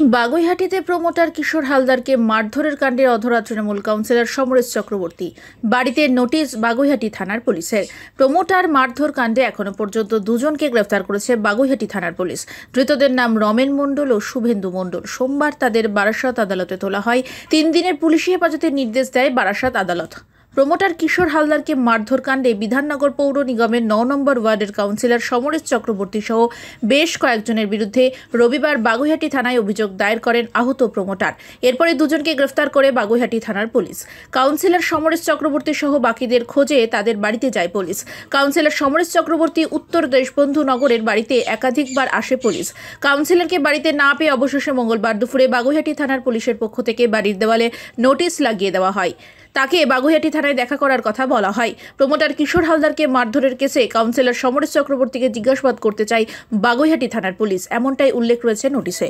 বাগুইহাটিতে promoter কিশোর হালদারকে মারধরের কাণ্ডে অধরা তৃণমূল কাউন্সিলর সমরেশ চক্রবর্তী। বাড়িতে নোটিশ বাগুইহাটি থানার পুলিশের। প্রমোটার মারধর কাণ্ডে এখনো পর্যন্ত দুজনকে গ্রেফতার করেছে বাগুইহাটি থানার পুলিশ। ধৃতদের নাম রমেন মণ্ডল ও শুভেন্দু মণ্ডল। সোমবার তাদের বারাসাত আদালতে তোলা হয়। 3 দিনের পুলিশি হেফাজতের নির্দেশ দেয় বারাসাত আদালত। প্রমোটার কিশোর হালদারকে মারধর কাণ্ডে বিধাননগর পৌর নিগমের 9 নম্বর ওয়ার্ডের কাউন্সিলর সমরেশ চক্রবর্তী সহ বেশ কয়েকজনের বিরুদ্ধে রবিবার বাগুইহাটি থানায় অভিযোগ দায়ের করেন আহত প্রমোটার। এরপরে দুজনকে গ্রেফতার করে বাগুইহাটি থানার পুলিশ। কাউন্সিলর সমরেশ চক্রবর্তী সহ বাকিদের খোঁজে তাদের বাড়িতে যায় পুলিশ। কাউন্সিলর সমরেশ চক্রবর্তী উত্তর দেশবন্ধু নগরের বাড়িতে একাধিকবার আসে পুলিশ। কাউন্সিলরকে বাড়িতে না পেয়ে অবশেষে মঙ্গলবার দুপুরে বাগুইহাটি থানার পুলিশের পক্ষ থেকে বাড়ির দেওয়ালে নোটিশ লাগিয়ে দেওয়া হয়। তাকে বাগুইহাটি থানায় দেখা করার কথা বলা হয়। প্রমোটার কিশোর হালদারকে মারধরের কেসে কাউন্সিলর সমরেশ চক্রবর্তীকে জিজ্ঞাসাবাদ করতে চায় বাগুইহাটি থানার পুলিশ, এমনটাই উল্লেখ রয়েছে নোটিশে।